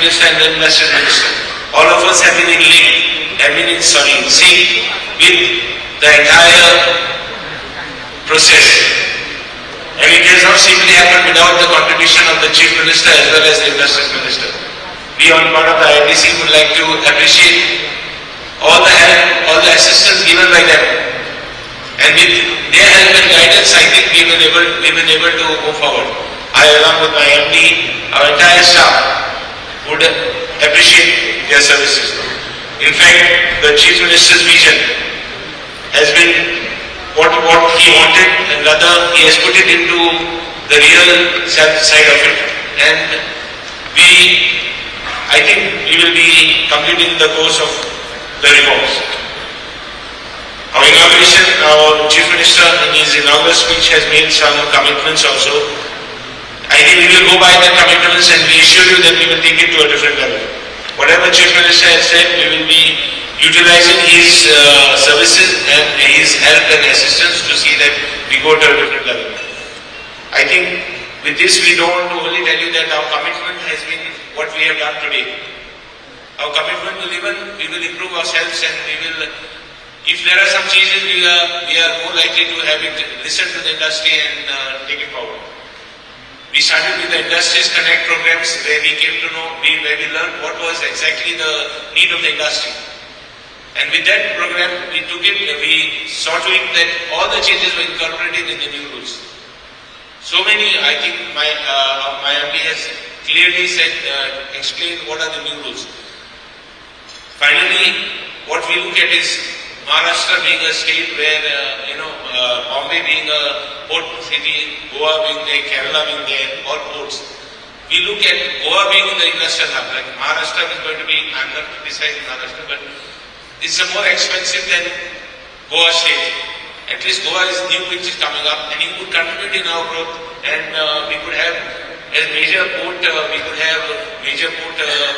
Minister and then Industrial Minister. All of us have been in sync with the entire process. And it has not simply happened without the contribution of the Chief Minister as well as the Industrial Minister. We on part of the IDC would like to appreciate all the help, all the assistance given by them. And with their help and guidance, I think we've been able to move forward. I, along with my MD, our entire staff, would appreciate their services. In fact, the Chief Minister's vision has been what he wanted, and rather he has put it into the real side of it. And I think we will be completing the course of the reforms. Our inauguration, our Chief Minister in his inaugural speech has made some commitments also. I think we will go by the commitments and we assure you that we will take it to a different level. Whatever Chief Minister has said, we will be utilizing his services and his help and assistance to see that we go to a different level. I think with this we don't want to only tell you that our commitment has been what we have done today. Our commitment will we will improve ourselves, and we will, if there are some changes, we are more likely to have it, listen to the industry and take it forward. We started with the Industries Connect programs where we came to know, where we learned what was exactly the need of the industry. And with that program, we saw to it that all the changes were incorporated in the new rules. So many, I think my MD has clearly said, explained what are the new rules. Finally, what we look at is Maharashtra being a state where, Bombay being a port city, Goa being there, Kerala being there, all ports. We look at Goa being the industrial hub. Like Maharashtra is going to be, I'm not criticizing Maharashtra, but it's more expensive than Goa state. At least Goa is new which is coming up, and it would contribute in our growth, and we could have a major port,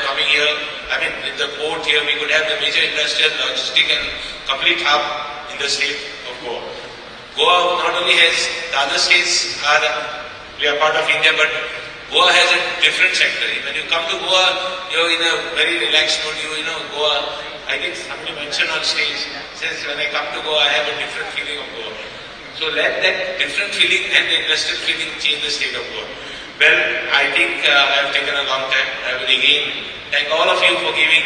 coming here. I mean, with the port here, we could have the major industrial, logistic and complete hub in the state of Goa. Goa not only has, the other states we are part of India, but Goa has a different sector. When you come to Goa, you're in a very relaxed mode. Goa, I think somebody mentioned on stage, says when I come to Goa, I have a different feeling of Goa. So let that different feeling and the industrial feeling change the state of Goa. Well, I think I have taken a long time. I will again thank all of you for giving,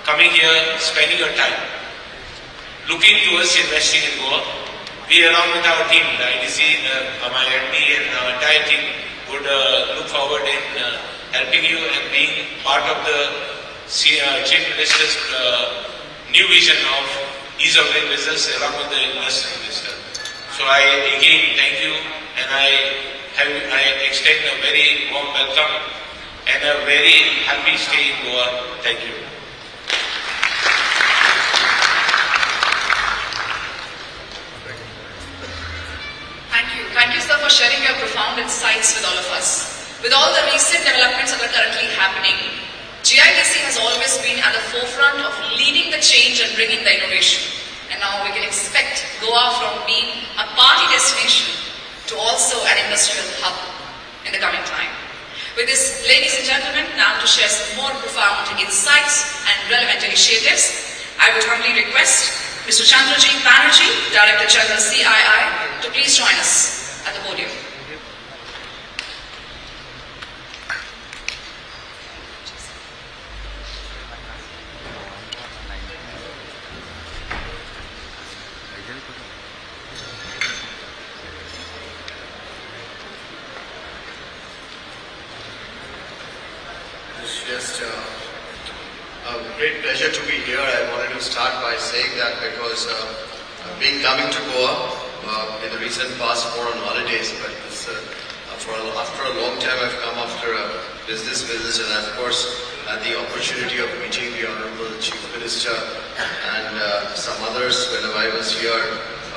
coming here, spending your time, looking towards investing in Goa. We, along with our team, the IDC, my MD and our entire team, would look forward in helping you and being part of the Chief Minister's new vision of ease of doing business along with the Industrial Minister. So I again thank you, and I extend a very warm welcome and a very happy stay in Goa. Thank you. Thank you, sir, for sharing your profound insights with all of us. With all the recent developments that are currently happening, GIDC has always been at the forefront of leading the change and bringing the innovation. And now we can expect Goa from being a party destination to also an industrial hub in the coming time. With this, ladies and gentlemen, now to share some more profound insights and relevant initiatives, I would humbly request Mr. Chandrajit Banerjee, Director General CII, to please join us at the podium. It's just a great pleasure to be here. I wanted to start by saying that because coming to Goa in the recent past more on holidays, but this, after a long time I've come after a business visit, and of course had the opportunity of meeting the Honorable Chief Minister and some others when I was here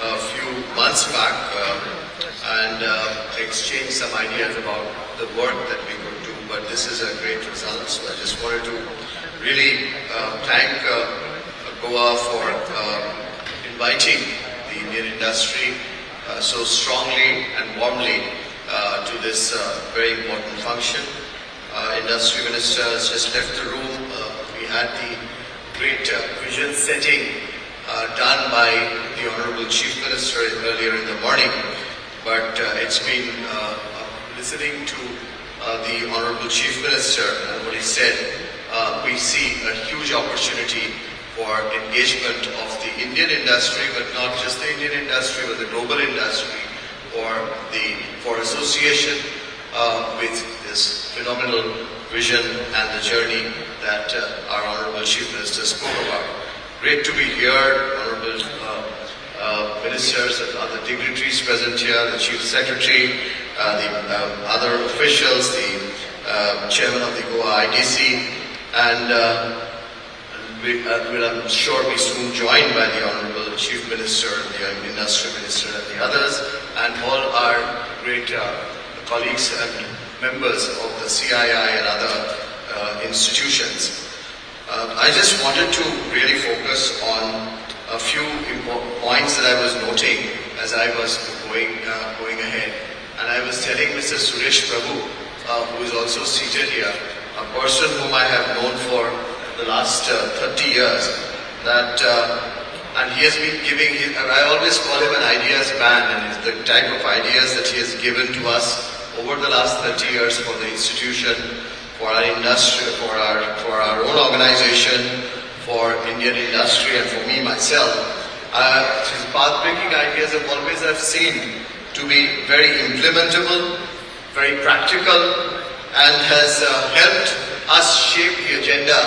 a few months back and exchanged some ideas about the work that we could do. But this is a great result, so I just wanted to really thank Goa for inviting the Indian industry so strongly and warmly to this very important function. Industry Minister has just left the room. We had the great vision setting done by the Honorable Chief Minister earlier in the morning. But it's been listening to the Honorable Chief Minister and what he said, we see a huge opportunity for engagement of the Indian industry, but not just the Indian industry, but the global industry, for association with this phenomenal vision and the journey that our Honorable Chief Minister spoke about. Great to be here, Honorable Ministers and other dignitaries present here, the Chief Secretary, the other officials, the Chairman of the Goa IDC, and will I'm sure be soon joined by the Honorable Chief Minister, the Industry Minister and the others, and all our great colleagues and members of the CII and other institutions. I just wanted to really focus on a few important points that I was noting as I was going ahead. And I was telling Mr. Suresh Prabhu, who is also seated here, a person whom I have known for the last 30 years, that and he has been giving, I always call him an ideas man, and it's the type of ideas that he has given to us over the last 30 years for the institution, for our industry, for our own organization, for Indian industry, and for me myself. His path-breaking ideas have always, I've seen, to be very implementable, very practical, and has helped us shape the agenda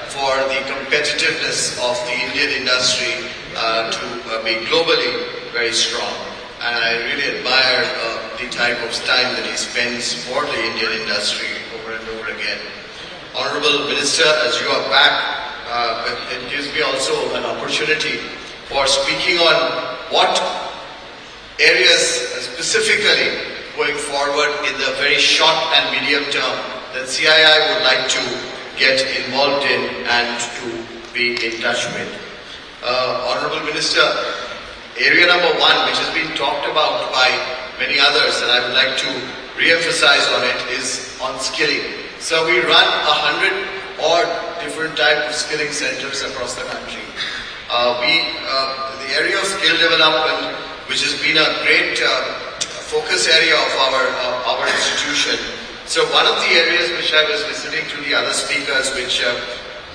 for the competitiveness of the Indian industry to be globally very strong. And I really admire the type of time that he spends for the Indian industry over and over again. Honorable Minister, as you are back, it gives me also an opportunity for speaking on what areas specifically going forward in the very short and medium term that CII would like to get involved in and to be in touch with. Honorable Minister, area number one, which has been talked about by many others, and I would like to re-emphasize on it, is on skilling. So we run 100 odd different types of skilling centers across the country. The area of skill development, which has been a great focus area of our institution. So one of the areas which I was listening to the other speakers, which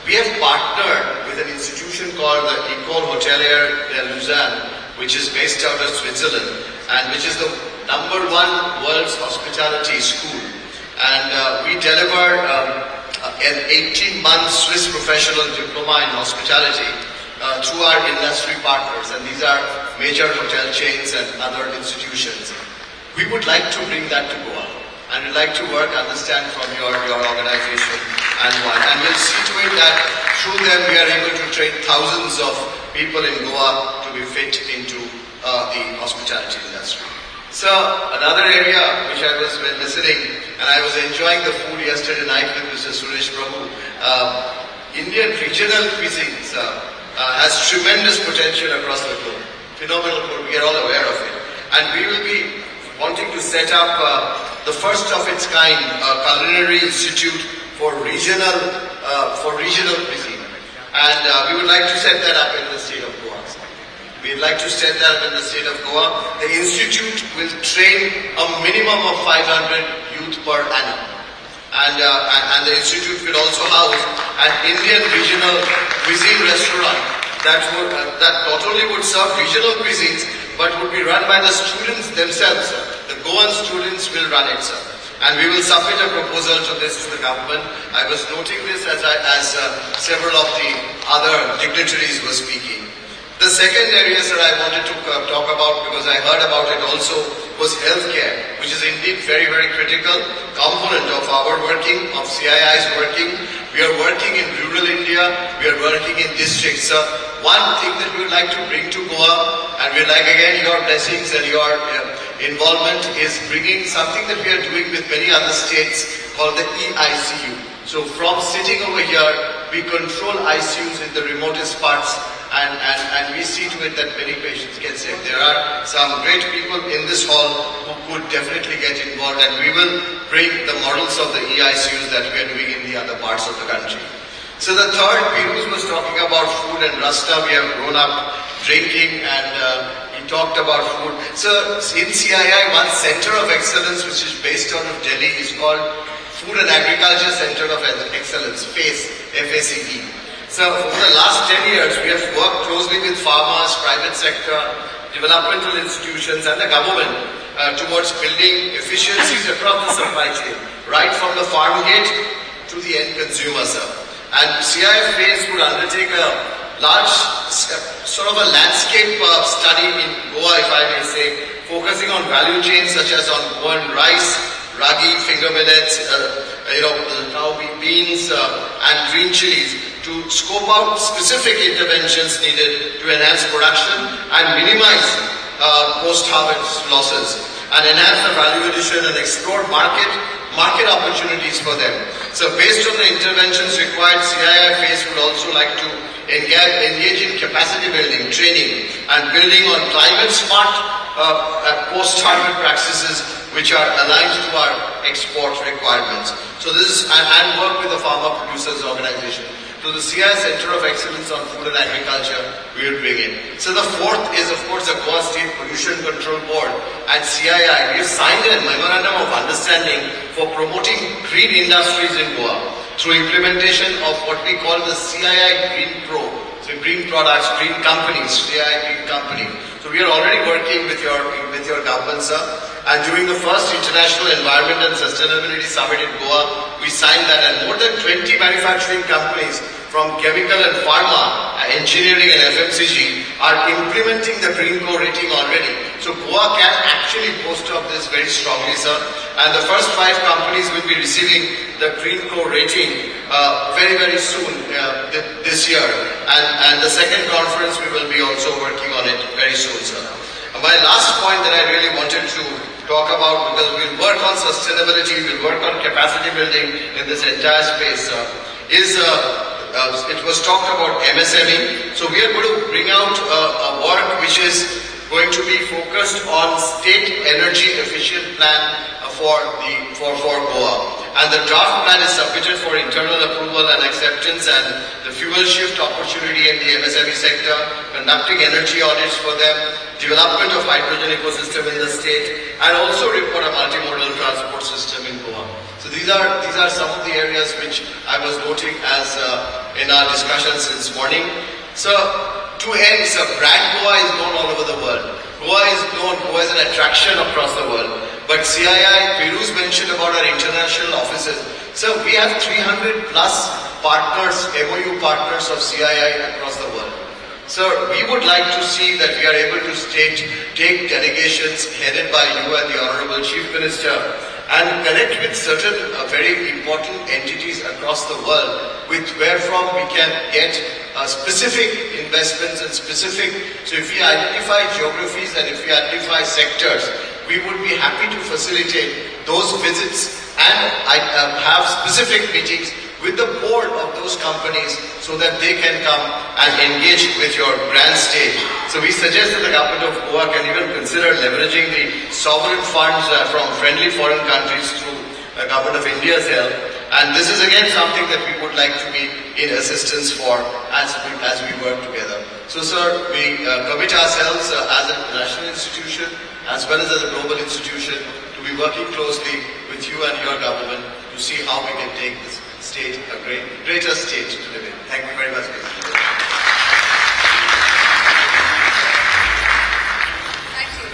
we have partnered with an institution called the École Hôtelière de Lausanne, which is based out of Switzerland, and which is the #1 world's hospitality school. And we deliver an 18-month Swiss professional diploma in hospitality through our industry partners, and these are major hotel chains and other institutions. We would like to bring that to Goa, and we'd like to understand from your organization and we'll see to it that through them we are able to train thousands of people in Goa to be fit into the hospitality industry. So another area which I was listening, and I was enjoying the food yesterday night with Mr. Suresh Prabhu, Indian regional cuisines has tremendous potential across the globe. Phenomenal food, we are all aware of it. And we will be wanting to set up the first of its kind culinary institute for regional cuisine, and we would like to set that up in the state of Goa. We'd like to set that up in the state of Goa. The institute will train a minimum of 500 youth per annum, and the institute will also house an Indian regional cuisine restaurant that not only would serve regional cuisines, but would be run by the students themselves. The Goan students will run it, sir. And we will submit a proposal to this to the government. I was noting this as several of the other dignitaries were speaking. The second area, sir, I wanted to talk about, because I heard about it also, was healthcare, which is indeed very, very critical component of our working, of CII's working. We are working in rural India, we are working in districts. Sir, one thing that we would like to bring to Goa, and we would like again your blessings and your involvement, is bringing something that we are doing with many other states called the EICU. So from sitting over here, we control ICUs in the remotest parts, and we see to it that many patients get saved. There are some great people in this hall who could definitely get involved, and we will bring the models of the EICUs that we are doing in the other parts of the country. So the third, Piruz was talking about food and Rasta. We have grown up drinking and he talked about food. So in CII, one center of excellence which is based out of Delhi is called Food and Agriculture Center of Excellence, FACE, F-A-C-E. So over the last 10 years, we have worked closely with farmers, private sector, developmental institutions and the government towards building efficiencies across the supply chain, right from the farm gate to the end consumer, sir. And CII FACE would undertake a large sort of a landscape study in Goa, if I may say, focusing on value chains such as on Goan rice, ragi, finger millets, now beans and green chilies to scope out specific interventions needed to enhance production and minimize post-harvest losses and enhance the value addition and explore market opportunities for them. So based on the interventions required, CII FACE would also like to engage in capacity building, training and building on climate smart post-harvest practices which are aligned to our export requirements. So this is, and work with the farmer producers organization. So the CII Center of Excellence on Food and Agriculture we will bring in. So the fourth is of course the Goa State Pollution Control Board and CII. We have signed a memorandum of understanding for promoting green industries in Goa through implementation of what we call the CII Green Pro. So green products, green companies, CII Green Company. So we are already working with your government, sir. And during the first International Environment and Sustainability Summit in Goa, we signed that, and more than 20 manufacturing companies from chemical and pharma, engineering and FMCG are implementing the Green Co rating already. So Goa can actually boast of this very strongly, sir. And the first 5 companies will be receiving the Green Co rating very, very soon this year. And the second conference we will be also working on it very soon, sir. My last point that I really wanted to talk about, because we'll work on sustainability, we'll work on capacity building in this entire space, is it was talked about MSME. So we are going to bring out a work which is going to be focused on state energy efficient plan for Goa. And the draft plan is submitted for internal approval and acceptance, and the fuel shift opportunity in the MSME sector, conducting energy audits for them, development of hydrogen ecosystem in the state, and also report a multimodal transport system in Goa. So these are some of the areas which I was noting as in our discussions this morning. So to end, sir, brand Goa is known all over the world. Goa is an attraction across the world. But CII, Piruz mentioned about our international offices. So we have 300 plus partners, MOU partners of CII across the world. So we would like to see that we are able to take delegations headed by you and the Honorable Chief Minister and connect with certain very important entities across the world wherefrom we can get specific investments and specific. So if we identify geographies and if we identify sectors, we would be happy to facilitate those visits and have specific meetings with the board of those companies so that they can come and engage with your grand state. So we suggest that the government of Goa can even consider leveraging the sovereign funds from friendly foreign countries through the government of India's help. And this is again something that we would like to be in assistance for as we work together. So sir, we commit ourselves as a national institution as well as a global institution to be working closely with you and your government to see how we can take this state a greater state to live in. Thank you very much.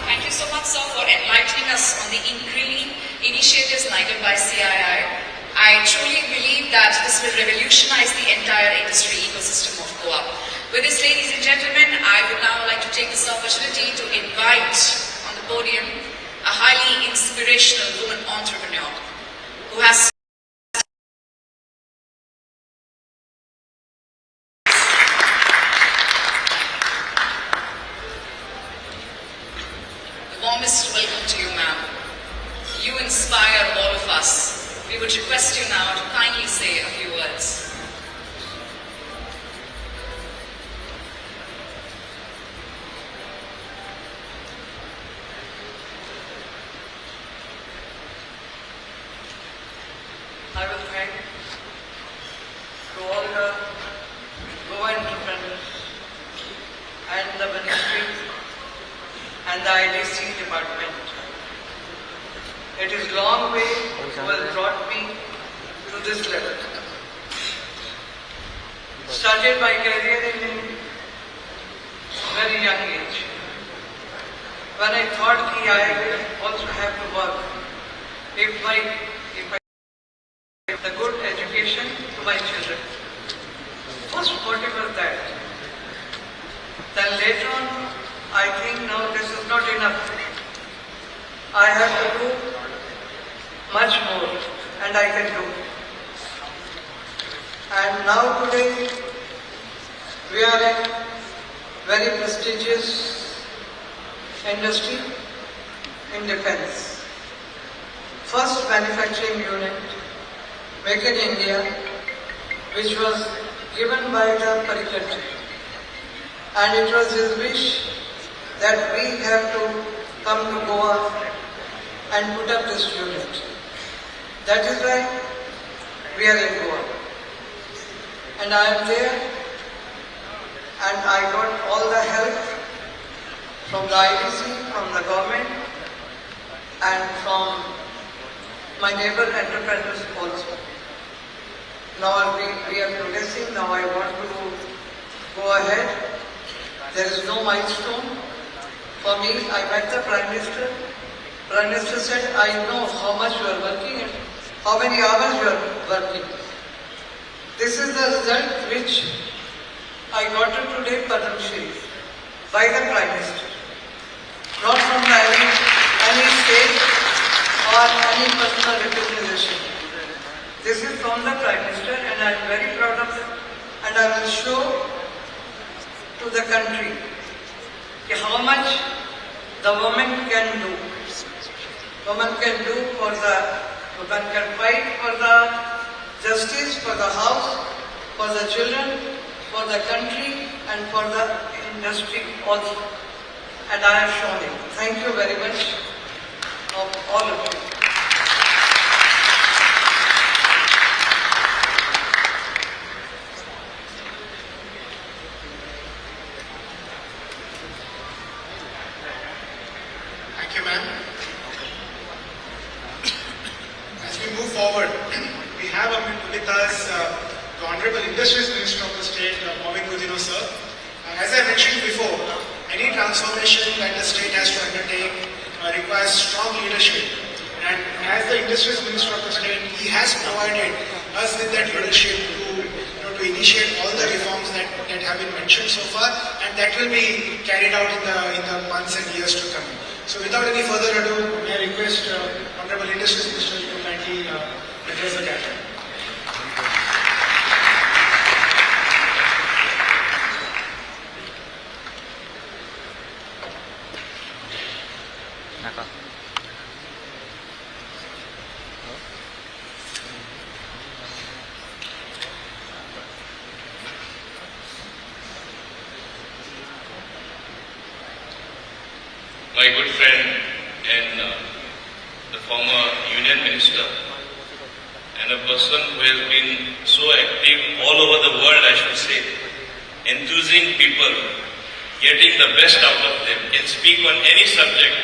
Thank you so much, sir, for enlightening us on the green initiatives guided by CII. I truly believe that this will revolutionize the entire industry ecosystem of Goa. With this, ladies and gentlemen, I would now like to take this opportunity to invite on the podium a highly inspirational woman entrepreneur who has the warmest welcome to you, ma'am. You inspire all of us. We would request you now to kindly say a few words. I will thank to all the Goa entrepreneurs and the ministry and the IDC department. It is long way who has brought me to this level. Started my career in very young age. When I thought that I will also have to work if I give the good education to my children. First motive was that. Then later on, I think now this is not enough. I have to do much more, and I can do. And now today, we are in very prestigious industry in defense. First manufacturing unit, Make in India, which was given by the Prudent. And it was his wish that we have to come to Goa and put up this unit. That is why we are in Goa. And I am there, and I got all the help from the IDC, from the government, and from my neighbor entrepreneurs also. Now we are progressing. Now I want to go ahead. There is no milestone. For me, I met the Prime Minister. Prime Minister said, I know how much you are working and how many hours you are working. This is the result which I got it today, Padma Shri, by the Prime Minister. Not from any state or any personal recognition. This is from the Prime Minister, and I am very proud of it. And I will show to the country how much the woman can do. Woman can do woman can fight for the justice, for the house, for the children, for the country, and for the industry also. And I have shown it. Thank you very much of all of you. Thank you, ma'am. As we move forward, we have with us the Honorable Industries Minister of the State, Mohammed Kudino sir. As I mentioned before, any transformation that the state has to undertake requires strong leadership. And as the Industries Minister of the state, he has provided us with that leadership to initiate all the reforms that have been mentioned so far, and that will be carried out in the months and years to come. So without any further ado, may I request Honorable Industries Minister to kindly address the gathering. My good friend and the former Union Minister, and a person who has been so active all over the world, I should say, enthusing people, getting the best out of them, can speak on any subject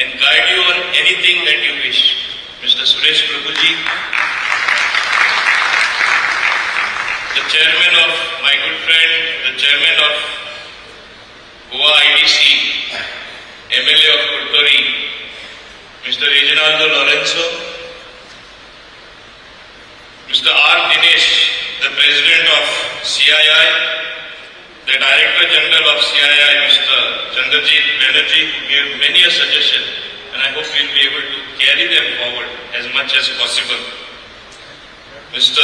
and guide you on anything that you wish. Mr. Suresh Prabhuji, the chairman of my good friend, the chairman of Goa IDC, MLA of Kurtori, Mr. Reginaldo Lorenzo, Mr. R. Dinesh, the President of CII, the Director General of CII, Mr. Chandrajit Banerjee, who gave many a suggestion, and I hope we'll be able to carry them forward as much as possible. Mr.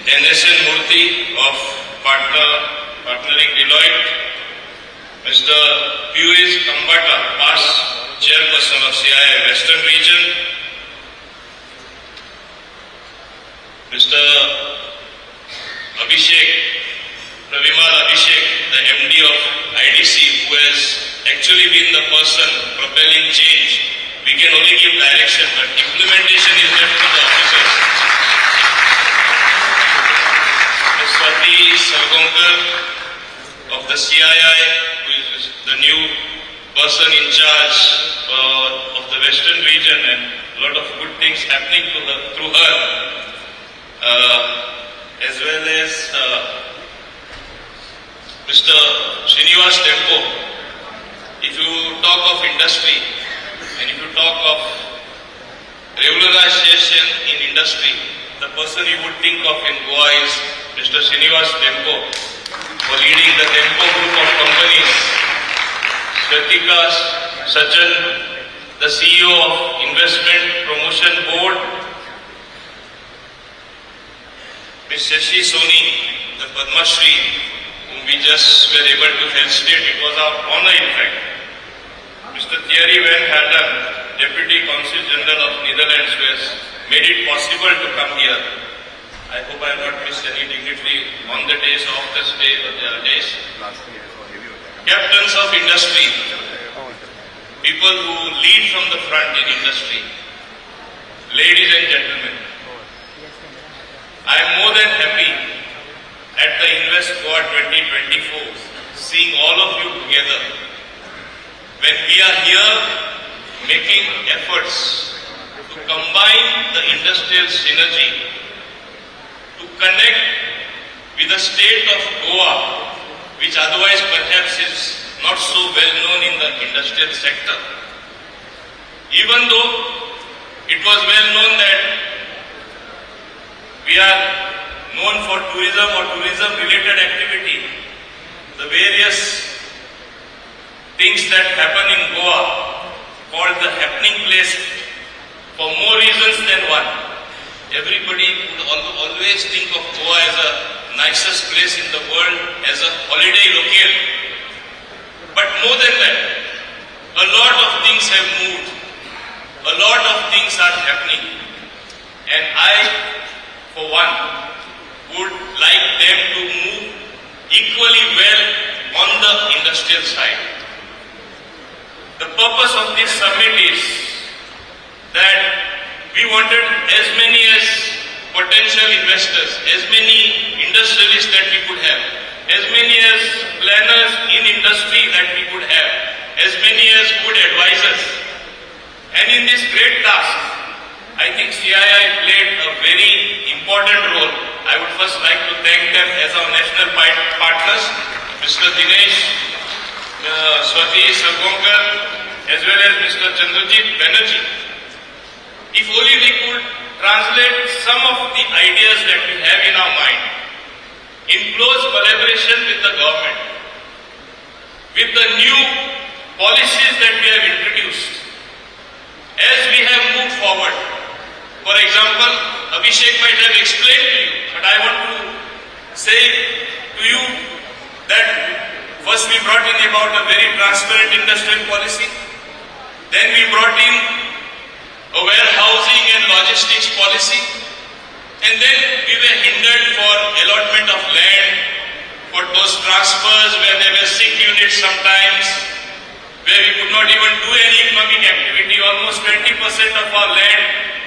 NSN Murthy of Partnering Deloitte, Mr. Piyush Kambata, past chairperson of CII Western Region, Mr. Ravimal Abhishek, the MD of IDC, who has actually been the person propelling change. We can only give direction, but implementation is left to the office. person in charge of the western region, and a lot of good things happening through her, as well as Mr. Srinivas Tempo. If you talk of industry and if you talk of regularization in industry, the person you would think of in Goa is Mr. Srinivas Tempo, for leading the Tempo group of companies. Swatika Sajan, the CEO of Investment Promotion Board. Ms. Shashi Soni, the Padma Shri, whom we just were able to felicitate. It was our honor, in fact. Mr. Thierry Van Halden, Deputy Consul General of Netherlands, who has made it possible to come here. I hope I have not missed any dignitary on the days of this day or the other days. Captains of industry, people who lead from the front in industry, ladies and gentlemen, I am more than happy at the Invest Goa 2024, seeing all of you together. When we are here making efforts to combine the industrial synergy, to connect with the state of Goa, which otherwise perhaps is not so well known in the industrial sector. Even though it was well known that we are known for tourism or tourism related activity, the various things that happen in Goa, called the happening place, for more reasons than one. Everybody would always think of Goa as the nicest place in the world, as a holiday locale. But more than that, a lot of things have moved. A lot of things are happening. And I, for one, would like them to move equally well on the industrial side. The purpose of this summit is that we wanted as many as potential investors, as many industrialists that we could have, as many as planners in industry that we could have, as many as good advisors. And in this great task, I think CII played a very important role. I would first like to thank them as our national partners, Mr. Dinesh, Swati Sargonkar, as well as Mr. Chandrajit Banerjee. If only we could translate some of the ideas that we have in our mind in close collaboration with the government, with the new policies that we have introduced, as we have moved forward. For example, Abhishek might have explained to you, but I want to say to you that first we brought in about a very transparent industrial policy, then we brought in a warehousing and logistics policy, and then we were hindered for allotment of land, for those transfers where there were sick units sometimes, where we could not even do any economic activity. Almost 20% of our land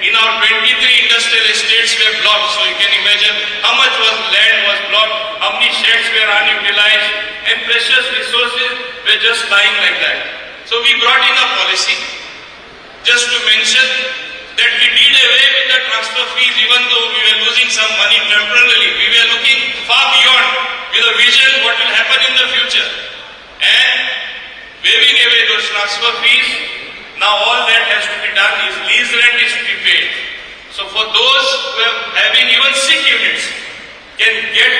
in our 23 industrial estates were blocked. So you can imagine how much land was blocked, how many sheds were unutilized, and precious resources were just lying like that. So we brought in a policy, just to mention that we did away with the transfer fees. Even though we were losing some money temporarily, we were looking far beyond with a vision what will happen in the future. And waiving away those transfer fees, now all that has to be done is lease rent is to be paid. So for those who are having even sick units, can get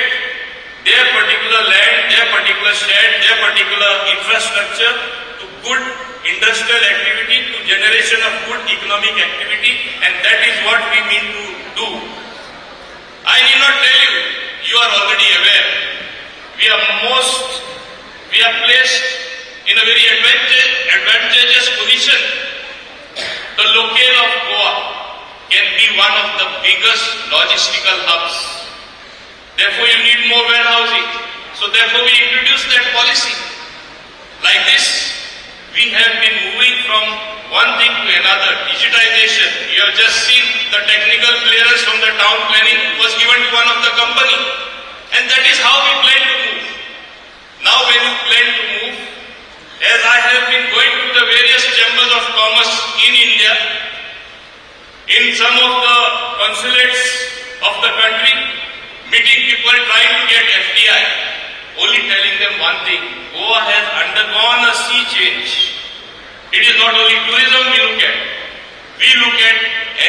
their particular land, their particular shed, their particular infrastructure to good industrial activity, to generation of good economic activity, and that is what we mean to do. I need not tell you, you are already aware. We are placed in a very advantageous position. The locale of Goa can be one of the biggest logistical hubs. Therefore, you need more warehousing. So therefore, we introduced that policy. Like this, we have been moving from one thing to another. Digitization. You have just seen the technical clearance from the town planning was given to one of the company. And that is how we plan to move. Now when you plan to move, As I have been going to the various chambers of commerce in India, in some of the consulates of the country, meeting people trying to get FDI, only telling them one thing: Goa has undergone a sea change. It is not only tourism we look at. We look at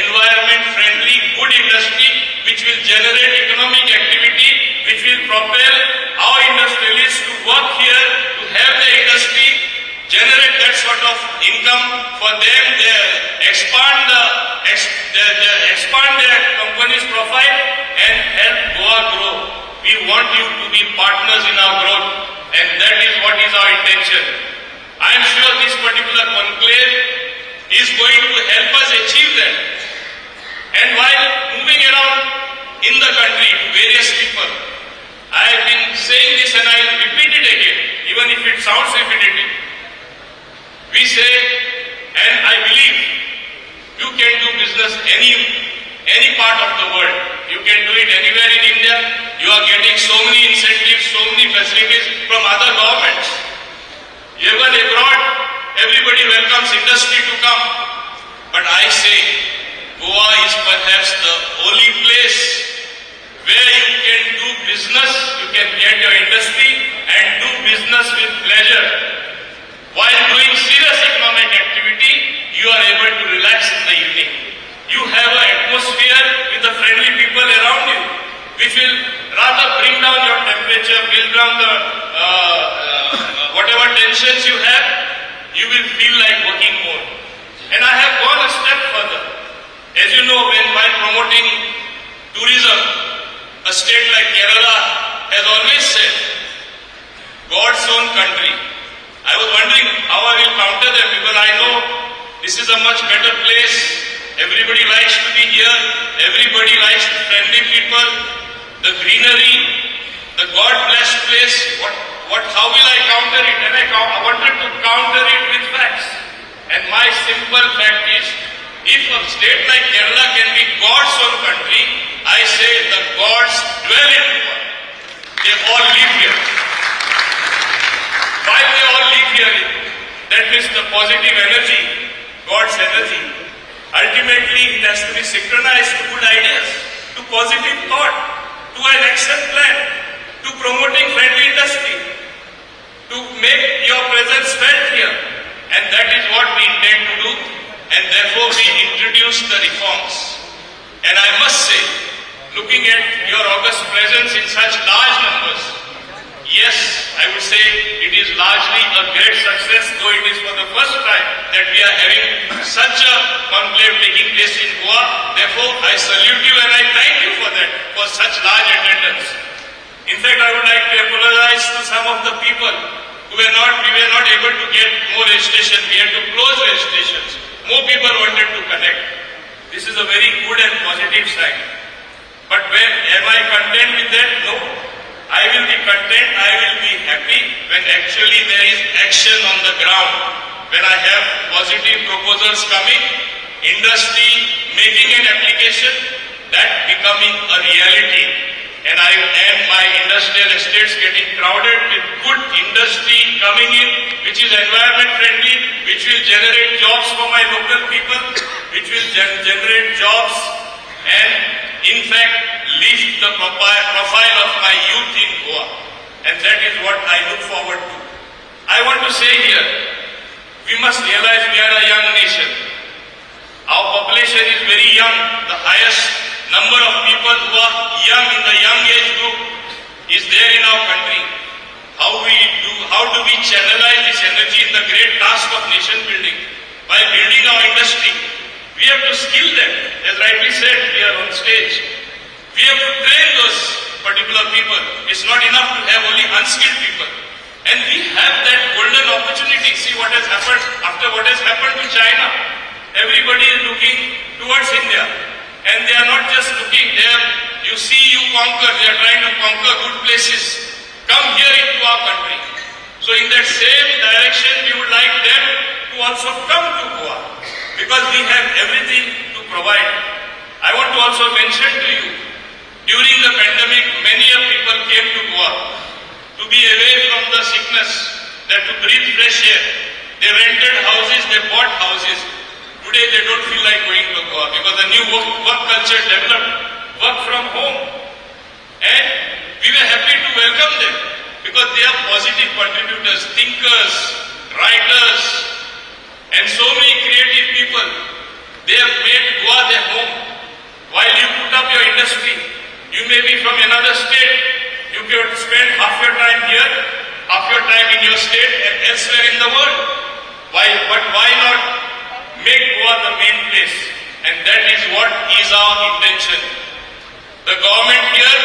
environment-friendly, good industry which will generate economic activity, which will propel our industrialists to work here, to have the industry, generate that sort of income for them, expand their company's profile and help Goa grow. We want you to be partners in our growth, and that is what is our intention. I am sure this particular conclave is going to help us achieve that. And while moving around in the country to various people, I have been saying this and I will repeat it again, even if it sounds repetitive. We say, and I believe, you can do business any part of the world. You can do it anywhere in India. You are getting so many incentives, so many facilities from other governments. Even abroad, everybody welcomes industry to come. But I say, Goa is perhaps the only place where you can do business, you can get your industry and do business with pleasure. While doing serious economic activity, you are able to relax in the evening. You have an atmosphere with the friendly people around you, which will rather bring down your temperature, bring down the whatever tensions you have, you will feel like working more. And I have gone a step further. As you know, while promoting tourism, a state like Kerala has always said, God's own country. I was wondering how I will counter them, because I know this is a much better place. Everybody likes to be here. Everybody likes friendly people, the greenery, the God-blessed place. How will I counter it? And I wanted to counter it with facts. And my simple fact is, if a state like Kerala can be God's own country, I say the gods dwell in Goa. They all live here. Why they all live here? That means the positive energy, God's energy. Ultimately, it has to be synchronized to good ideas, to positive thought, to an action plan, to promoting friendly industry, to make your presence felt here. And that is what we intend to do, and therefore we introduce the reforms. And I must say, looking at your august presence in such large numbers, yes, I would say it is largely a great success, though it is for the first time that we are having such a conclave taking place in Goa. Therefore, I salute you and I thank you for that, for such large attendance. In fact, I would like to apologize to some of the people who we were not able to get more registration. We had to close registrations. More people wanted to connect. This is a very good and positive sign. But am I content with that? No. I will be content, I will be happy when actually there is action on the ground. When I have positive proposals coming, industry making an application, that becoming a reality. And my industrial estates getting crowded with good industry coming in, which is environment friendly, which will generate jobs for my local people, which will generate jobs and in fact lift the profile of my youth in Goa. And that is what I look forward to. I want to say here, we must realize we are a young nation. Our population is very young. The highest number of people who are young in the young age group is there in our country. How do we channelize this energy in the great task of nation building? By building our industry. We have to skill them. As rightly said here on stage, we have to train those particular people. It's not enough to have only unskilled people. And we have that golden opportunity. See what has happened after what has happened to China. Everybody is looking towards India. And they are not just looking there. You see, you conquer. They are trying to conquer good places. Come here into our country. So in that same direction, we would like them to also come to Goa. Because we have everything to provide. I want to also mention to you, during the pandemic, many of people came to Goa to be away from the sickness, that to breathe fresh air. They rented houses, they bought houses. Today they don't feel like going to Goa because the new work culture developed, work from home. And we were happy to welcome them because they are positive contributors, thinkers, writers, and so many creative people. They have made Goa their home. While you put up your industry, you may be from another state, you could spend half your time here, half your time in your state and elsewhere in the world. But why not make Goa the main place? And that is what is our intention. The government here,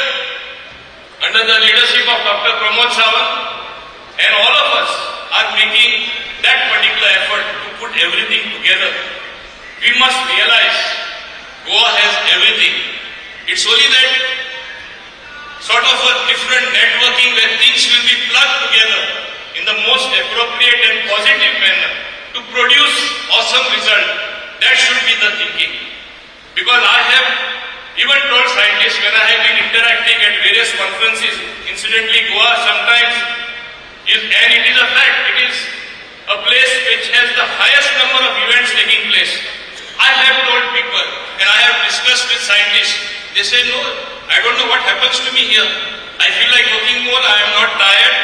under the leadership of Dr. Pramod Sawant, and all of us are making that particular effort to put everything together. We must realize Goa has everything. It's only that sort of a different networking where things will be plugged together in the most appropriate and positive manner to produce awesome result. That should be the thinking. Because I have even told scientists when I have been interacting at various conferences, incidentally Goa sometimes is, and it is a fact, it is a place which has the highest number of events taking place. I have told people and I have discussed with scientists, they say no, I don't know what happens to me here. I feel like working more, I am not tired,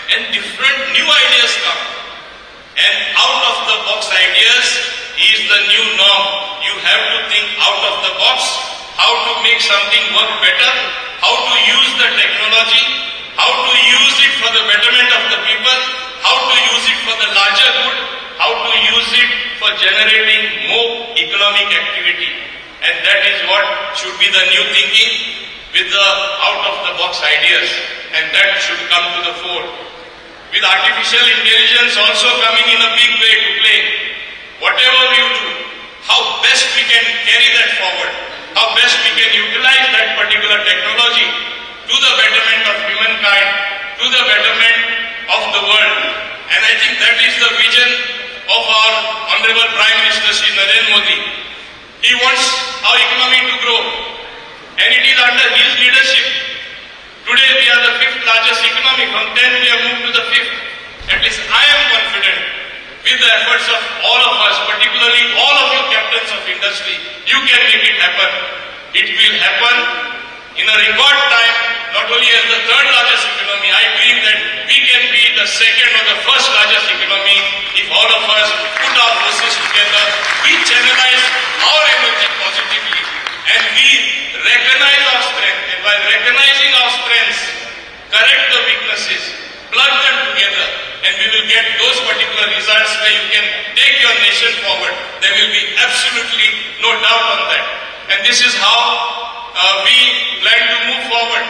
and different new ideas come. And out of the box ideas is the new norm. You have to think out of the box, how to make something work better, how to use the technology, how to use it for the betterment of the people, how to use it for the larger good, how to use it for generating more economic activity. And that is what should be the new thinking with the out-of-the-box ideas. And that should come to the fore. With artificial intelligence also coming in a big way to play, whatever you do, how best we can carry that forward, how best we can utilize that particular technology to the betterment of humankind, to the betterment of the world. And I think that is the vision of our Honorable Prime Minister Shri Narendra Modi. He wants our economy to grow, and it is under his leadership. Today we are the 5th largest economy. From 10 we have moved to the 5th. At least I am confident with the efforts of all of us, particularly all of you captains of industry, you can make it happen. It will happen in a record time, not only as the 3rd largest economy. I dream that we can be the 2nd or the 1st largest economy if all of us put our forces together, we channelize our energy positively, and we recognize our strength. And by recognizing our strengths, correct the weaknesses, plug them together, and we will get those particular results where you can take your nation forward. There will be absolutely no doubt on that. And this is how we plan to move forward.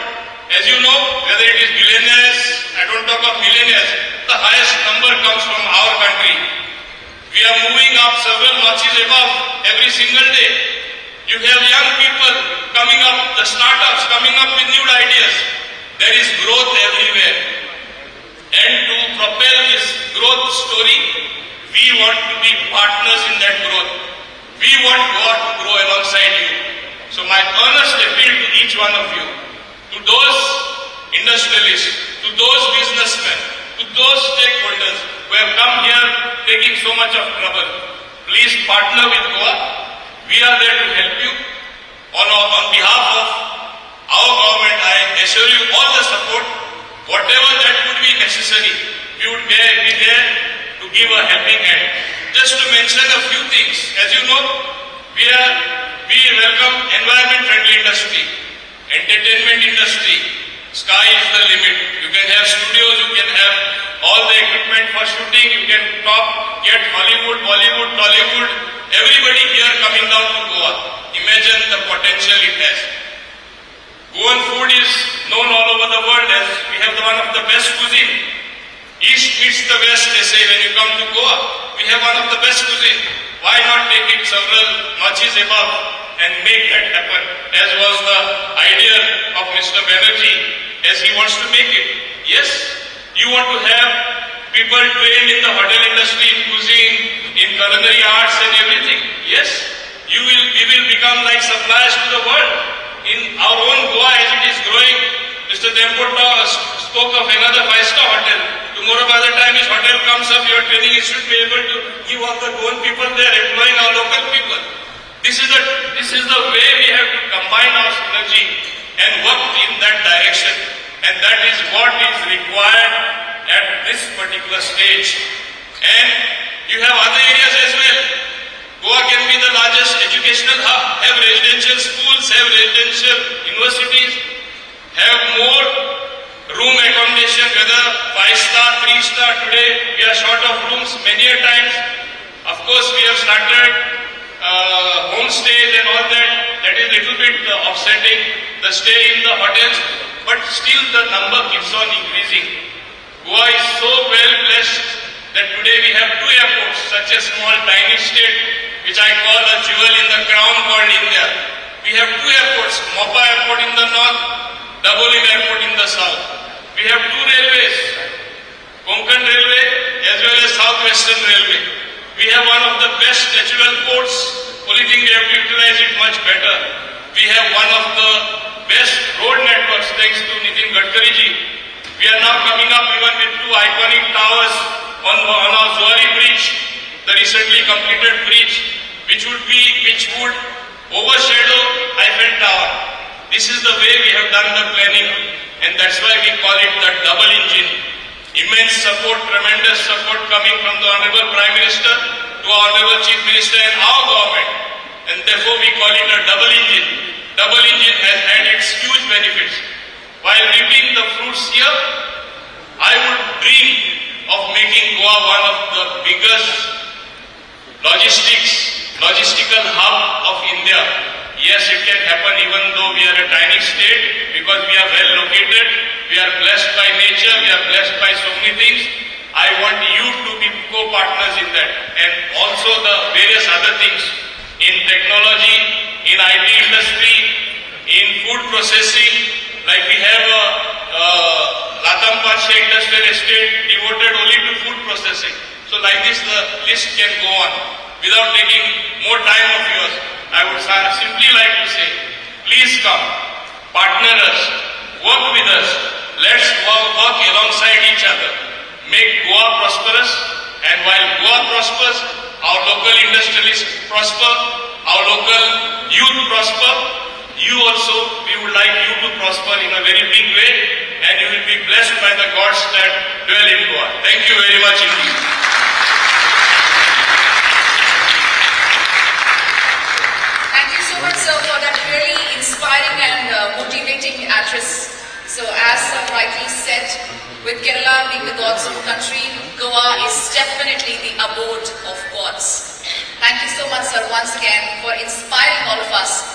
As you know, whether it is billionaires, I don't talk of millionaires, the highest number comes from our country. We are moving up several notches above every single day. You have young people coming up, the startups coming up with new ideas. There is growth everywhere. And to propel this growth story, we want to be partners in that growth. We want Goa to grow alongside you. So my earnest appeal to each one of you, to those industrialists, to those businessmen, to those stakeholders who have come here taking so much of trouble, please partner with Goa. We are there to help you. On behalf of our government, I assure you all the support. Whatever that would be necessary, we would be there to give a helping hand. Just to mention a few things, as you know, we welcome environment-friendly industry, entertainment industry. Sky is the limit. You can have studios, you can have all the equipment for shooting, you can get Hollywood, Bollywood, Tollywood, everybody here coming down to Goa. Imagine the potential it has. Goan food is known all over the world as we have one of the best cuisine. East meets the west, they say, when you come to Goa. We have one of the best cuisine. Why not take it several notches above and make that happen, as was the idea of Mr. Banerjee, as he wants to make it. Yes, you want to have people trained in the hotel industry, in cuisine, in culinary arts and everything. Yes, we will become like suppliers to the world. In our own Goa, as it is growing, Mr. Dempota spoke of another 5-star hotel. Tomorrow by the time his hotel comes up, your training institute be able to give all the Goan people there, employing our local people. This is the way we have to combine our synergy and work in that direction. And that is what is required at this particular stage. And you have other areas as well. Goa can be the largest educational hub, have residential schools, have residential universities, have more room accommodation, whether 5-star, 3-star. Today we are short of rooms many a times. Of course, we have started homestays and all that. That is little bit offsetting the stay in the hotels, but still the number keeps on increasing. Goa is so well blessed that today we have 2 airports, such a small tiny state, which I call a jewel in the crown called India. We have 2 airports, Mopa Airport in the north, Dabolim Airport in the south. We have 2 railways, Konkan Railway as well as Southwestern Railway. We have one of the best natural ports, only thing we have to utilize it much better. We have one of the best road networks thanks to Nitin Gadkari ji. We are now coming up even with 2 iconic towers on our Zuari Bridge, the recently completed bridge, which would overshadow Eiffel Tower. This is the way we have done the planning, and that's why we call it the double engine. Immense support, tremendous support coming from the Honorable Prime Minister to our Honorable Chief Minister and our government, and therefore we call it a double engine. Double engine has had its huge benefits. While reaping the fruits here, I would dream of making Goa one of the biggest logistical hub of India. Yes, it can happen even though we are a tiny state, because we are well located, we are blessed by nature, we are blessed by so many things. I want you to be co-partners in that, and also the various other things in technology, in IT industry, in food processing, like we have a Latampache Industrial Estate devoted only to food processing. So like this, the list can go on. Without taking more time of yours, I would simply like to say, please come, partner us, work with us, let's work alongside each other, make Goa prosperous, and while Goa prospers, our local industrialists prosper, our local youth prosper, you also, we would like you to prosper in a very big way, and you will be blessed by the gods that dwell in Goa. Thank you very much indeed. Thank you so much, sir, for that really inspiring and motivating address. So, as sir rightly said, with Kerala being the God's own country, Goa is definitely the abode of gods. Thank you so much, sir, once again for inspiring all of us.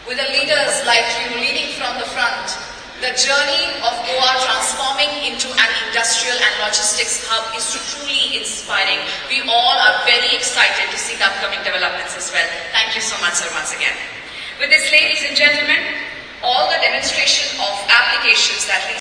With the leaders like you leading from the front, the journey of Goa transforming into an industrial and logistics hub is truly inspiring. We all are very excited to see the upcoming developments as well. Thank you so much, sir, once again. With this, ladies and gentlemen, all the demonstration of applications that we